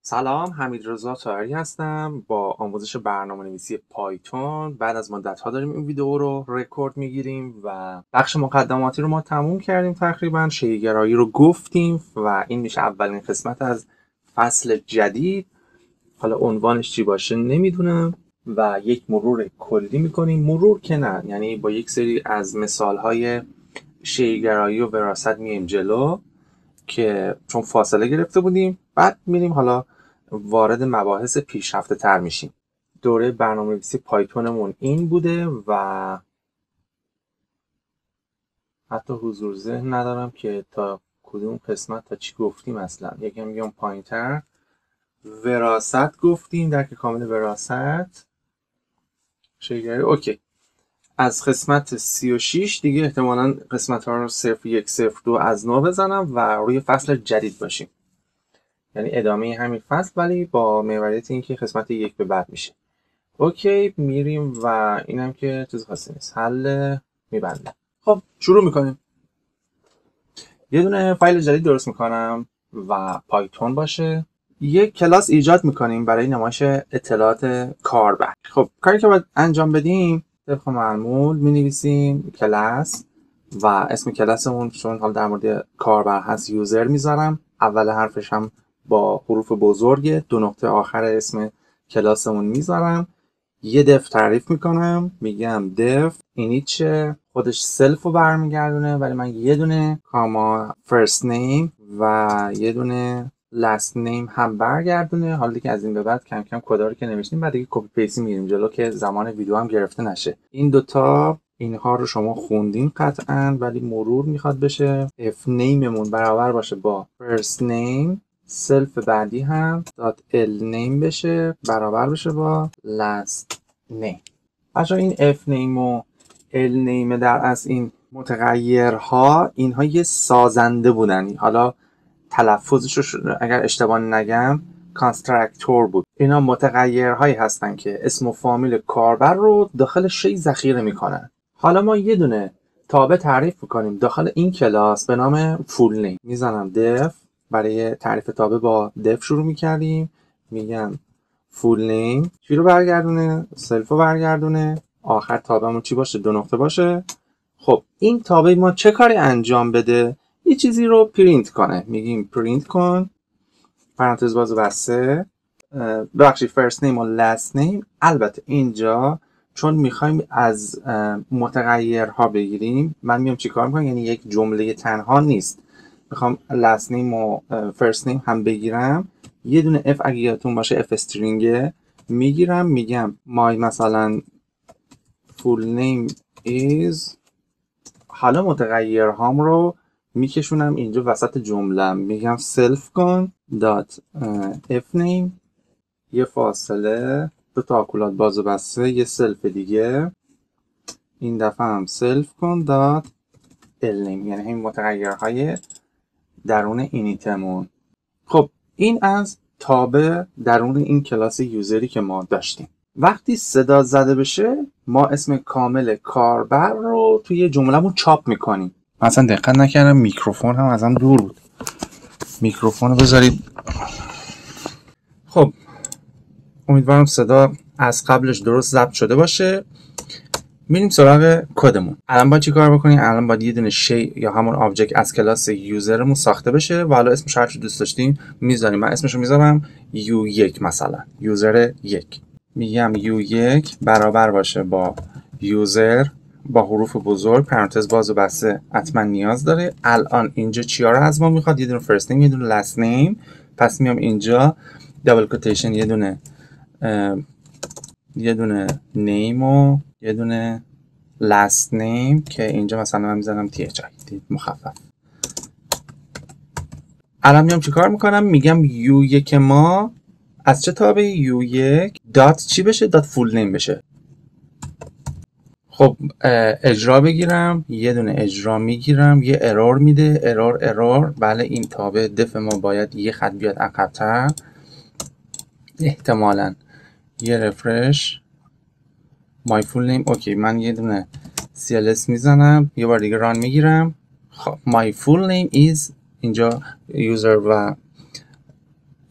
سلام، حمیدرضا طاهری هستم با آموزش برنامه‌نویسی پایتون. بعد از مدت‌ها داریم این ویدیو رو رکورد می‌گیریم و بخش مقدماتی رو ما تموم کردیم. تقریبا شی‌گرایی رو گفتیم و این میشه اولین قسمت از فصل جدید. حالا عنوانش چی باشه نمیدونم و یک مرور کلی می‌کنیم. مرور که نه، یعنی با یک سری از مثال‌های شی‌گرایی و وراثت میایم جلو که چون فاصله گرفته بودیم. بعد میریم حالا وارد مباحث پیشرفته تر میشیم. دوره برنامه‌نویسی پایتونمون این بوده و حتی حضور ذهن ندارم که تا کدوم قسمت تا چی گفتیم. اصلا یکم میگم پایینتر. وراثت گفتیم، درک کامل وراثت، شیگری. اوکی، از قسمت 36 دیگه احتمالاً قسمت ها رو 01 02 از نو بزنم و روی فصل جدید باشیم، یعنی ادامه همین فصل ولی با محوریت این که قسمت 1 به بعد میشه. اوکی، میریم و اینم که چیز خاصی نیست، حل میبنده. خب شروع میکنیم. یه دونه فایل جدید درست میکنم و پایتون باشه. یک کلاس ایجاد میکنیم برای نمایش اطلاعات کاربر. خب کاری که باید انجام بدیم طبق معمول مینویسیم کلاس و اسم کلاسمون چون حالا در مورد کاربر هست یوزر میذارم. اول حرفش هم با حروف بزرگ، 2 نقطه آخر اسم کلاسمون میذارم. یه دف تعریف میکنم، میگم دف اینیچه خودش سلف رو برمیگردونه ولی من یه دونه کاما فرست نیم و یه دونه لاست نیم هم برگردونه. حالا دیگه از این به بعد کم کم کدا رو که نوشتیم بعد دیگه کپی پیستی میریم جلو که زمان ویدیو هم گرفته نشه. این دوتا اینها رو شما خوندین قطعا ولی مرور میخواد بشه. اف نیممون برابر باشه با فرست نیم، سلف بعدی هم دات ال نیم بشه برابر بشه با لاست نیم. بچه این اف نیم و ال نیم در اصل این متغیرها اینها یه سازنده بودن. حالا تلفظش رو اگر اشتباه نگم کانسترکتور بود. اینا متغیرهایی هستن که اسم و فامیل کاربر رو داخل شی ذخیره میکنن. حالا ما یه دونه تابع تعریف میکنیم داخل این کلاس به نام فول نیم. میزنم دف، برای تعریف تابع با دف شروع میکردیم، میگم فول نیم چی رو برگردونه؟ سلف رو برگردونه. آخر تابعمون چی باشه؟ 2 نقطه باشه. خب این تابع ما چه کاری انجام بده؟ یه چیزی رو پرینت کنه. میگیم پرینت کن پرانتز باز بسته ببخشید فرست نیم و لاست نیم. البته اینجا چون میخوایم از متغیرها بگیریم من میام چیکار میکنم، یعنی یک جمله تنها نیست، میخوام لاست نیم و فرست نیم هم بگیرم. یه دونه اف اگه یادتون باشه اف استرینگ میگیرم، میگم مای مثلا فول نیم ایز، حالا متغیرهام رو میکشونم اینجا وسط جمله، میگم سلف کن دات اف نیم، یه فاصله، 2 تاکولات باز و بسته، یه سلف دیگه، این دفعه هم سلف کن دات ال نیم، یعنی همین متغیرهای درون اینیتمون. خب این از تابع درون این کلاس یوزری که ما داشتیم. وقتی صدا زده بشه ما اسم کامل کاربر رو توی جمله‌مون چاپ میکنیم. مثلا دقت نکردم میکروفون هم ازم دور بود. میکروفون رو بذارید. خب امیدوارم صدا از قبلش درست ضبط شده باشه. میریم سراغ کدمون. الان باید چی کار بکنیم؟ الان باید یه دونه شی یا همون آبجکت از کلاس یوزرمون ساخته بشه و حالا اسمش هر چی دوست داشتین میذاریم. من اسمشو میذارم U1 مثلا، یوزر 1. میگم U1 برابر باشه با یوزر با حروف بزرگ پرانتز باز و بسته حتما نیاز داره. الان اینجا چیا رو از ما میخواد؟ یه دونه فرست نیم، یه دونه لاست نیم. پس میام اینجا دابل کوتیشن یه دونه نیم و یه دونه لاست نیم که اینجا مثلا من میزنم THI مخفف. الان میام چی کار میکنم؟ میگم U1 ما از چه تابعی؟ U1 دات چی بشه؟ دات فول نیم بشه. خب اجرا بگیرم، یه دونه اجرا میگیرم، یه ارور میده، ارور. بله این تابع دف ما باید یه خط بیاد عقب‌تر، احتمالاً یه رفرش مای فول نیم. اوکی من یه دونه CLS میزنم، یه بار دیگه ران میگیرم. خب my full name is اینجا یوزر و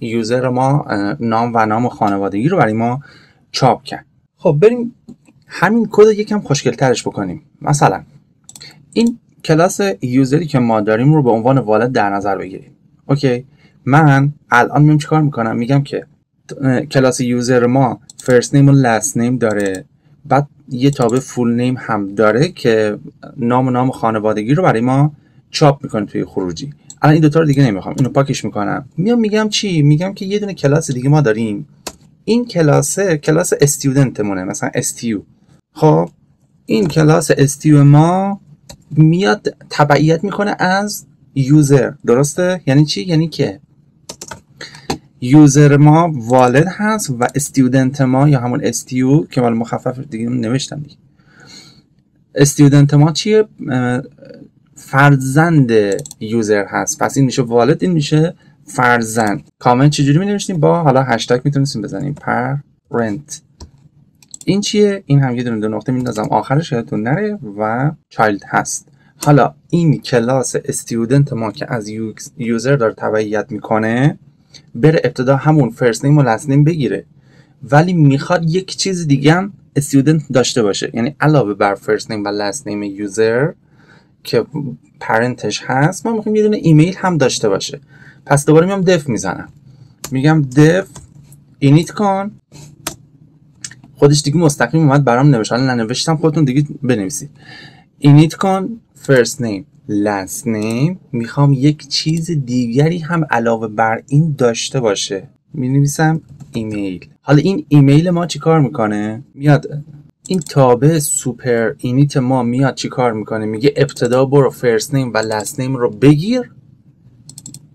یوزر ما نام و نام خانوادگی رو برای ما چاپ کرد. خب بریم همین کد یکم خوشگل ترش بکنیم. مثلا این کلاس یوزری که ما داریم رو به عنوان والد در نظر بگیریم. اوکی، من الان میام چیکار میکنم؟ میگم که کلاس یوزر ما فرست نیم و لاست نیم داره، بعد یه تابع فول نیم هم داره که نام خانوادگی رو برای ما چاپ میکنه توی خروجی. الان این دوتا رو دیگه نمیخوام، اینو پاکش میکنم. میگم چی؟ میگم که یه دونه کلاس دیگه ما داریم، این کلاس استودنتمونه، مثلا استیو. خب این کلاس استیو ما میاد تبعیت میکنه از یوزر، درسته؟ یعنی چی؟ یعنی که یوزر ما والد هست و استودنت ما یا همون استیو که مال مخفف دیگه نوشتم دیگه، استودنت ما چیه؟ فرزند یوزر هست. پس این میشه والد، این میشه فرزند. کامنت چجوری می نوشتیم؟ با حالا هشتگ میتونستیم بزنیم parent. این چیه؟ این هم یه دونه 2 نقطه میندازم آخرش یادتون نره و چایلد هست. حالا این کلاس استودنت ما که از یوزر داره تبعیت میکنه، بره ابتدا همون فرست نیم و لاست نیم بگیره، ولی میخواد یک چیز دیگه هم استودنت داشته باشه. یعنی علاوه بر فرست نیم و لاست نیم یوزر که پرنتش هست، ما میخوایم یه دونه ایمیل هم داشته باشه. پس دوباره میام دف میزنم، میگم دف اینیت کن. خودش دیگه مستقیم اومد برام نوشت، حالا ننوشتم خودتون دیگه بنویسید. اینیت کن فرست نیم لاست نیم، میخوام یک چیز دیگری هم علاوه بر این داشته باشه. مینویسم ایمیل. حالا این ایمیل ما چی کار میکنه؟ میاد این تابع سوپر اینیت ما میاد چی کار میکنه؟ میگه ابتدا برو فرست نیم و لاست نیم رو بگیر.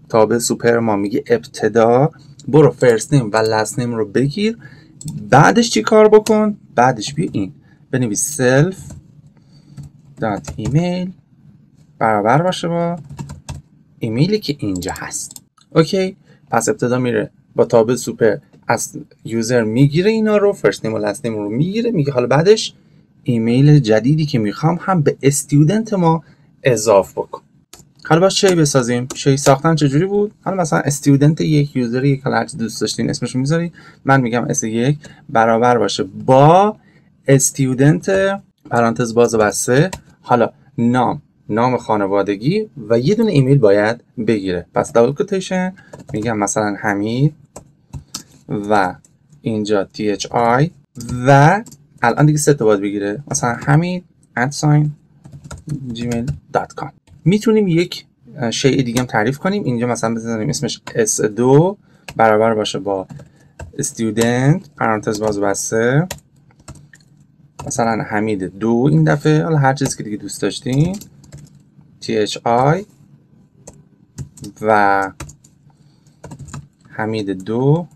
تابع سوپر ما میگه ابتدا برو فرست نیم و لاست نیم رو بگیر، بعدش چی کار بکن؟ بعدش بیا این بنویس self دات ایمیل برابر باشه با ایمیلی که اینجا هست. اوکی، پس ابتدا میره با تابع سوپر از یوزر میگیره اینا رو، فرست نیم و لاست نیم رو میگیره، میگه حالا بعدش ایمیل جدیدی که میخوام هم به استودنت ما اضاف بکن. حالا باز چی بسازیم؟ چی ساختن چجوری بود؟ حالا مثلا استودنت یک یوزر یک، حالا هرچی دوست داشتین اسمش رو میذاری. من میگم اس1 برابر باشه با استودنت پرانتز باز و بسته، حالا نام خانوادگی و یه دونه ایمیل باید بگیره. پس دابل کوتیشن میگم مثلا حمید و اینجا THI و الان دیگه 3 تا باید بگیره، مثلا حمید @gmail.com. میتونیم یک شیء دیگه هم تعریف کنیم. اینجا مثلا بزنیم اسمش S2 برابر باشه با student پرانتز باز بسته، مثلا حمید 2 این دفعه، حالا هر چیزی که دیگه دوست داشتین THI و حمید 2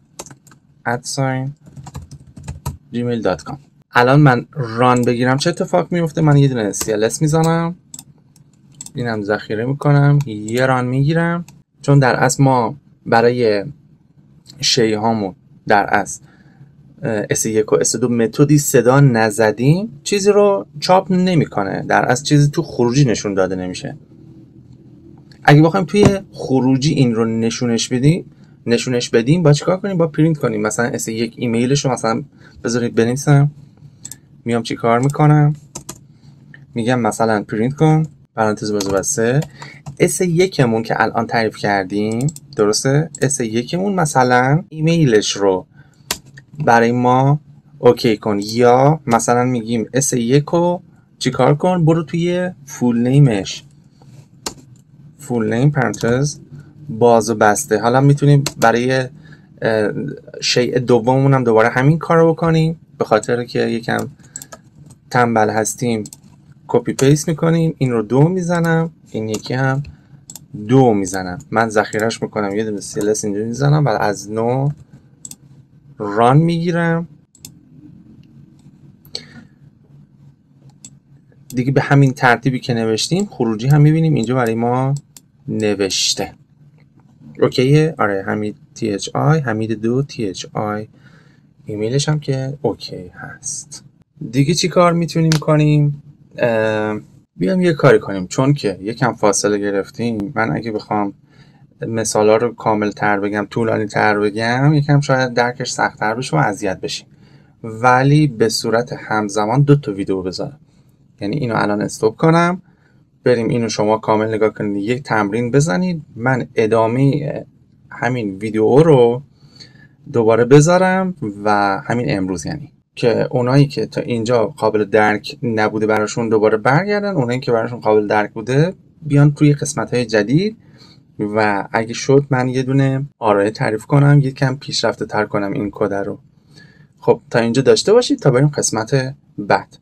@gmail.com. الان من ران بگیرم چه اتفاق میفته؟ من یه دونه CLS میزنم، اینم ذخیره میکنم، یه ران میگیرم. چون در اصل ما برای شی هامون در اصل S1 و S2 متدی صدا نزدیم، چیزی رو چاپ نمیکنه، در اصل چیزی تو خروجی نشون داده نمیشه. اگه بخوایم توی خروجی این رو نشونش بدیم با چیکار کنیم؟ با پرینت کنیم. مثلا S1 ایمیلش رو مثلا بذارید بنویسم، میام چی کار میکنم؟ میگم مثلا پرینت کن پرانتز باز بسته S1 مون که الان تعریف کردیم، درسته؟ S1 مون مثلا ایمیلش رو برای ما اوکی کن، یا مثلا میگیم S1 رو چیکار کن؟ برو توی فول نیمش، فول نیم پرانتز باز و بسته. حالا میتونیم برای شیء دوممون هم دوباره همین کار رو بکنیم، به خاطر که یکم تنبل هستیم کپی پیست میکنیم. این رو 2 میزنم، این یکی هم 2 میزنم، من ذخیرهش میکنم، یه دونه CLS اینجا میزنم و از نو ران میگیرم. دیگه به همین ترتیبی که نوشتیم خروجی هم میبینیم اینجا برای ما نوشته. اوکیه؟ آره، حمید THI، حمید 2 THI ایمیلش هم که اوکی هست. دیگه چی کار میتونیم کنیم؟ بیام یه کاری کنیم، چون که یکم فاصله گرفتیم. من اگه بخوام مثالا رو کامل تر بگم، طولانی تر بگم، یکم شاید درکش سخت‌تر بشه و اذیت بشیم، ولی به صورت همزمان 2 تا ویدیو بذارم. یعنی اینو الان استاپ کنم، بریم اینو شما کامل نگاه کنید، یک تمرین بزنید، من ادامه همین ویدیو رو دوباره بذارم و همین امروز، یعنی که اونایی که تا اینجا قابل درک نبوده براشون دوباره برگردن، اونایی که براشون قابل درک بوده بیان توی قسمت‌های جدید و اگه شد من یه دونه آرایه تعریف کنم، یکم پیشرفته تر کنم این کد رو. خب تا اینجا داشته باشید تا بریم قسمت بعد.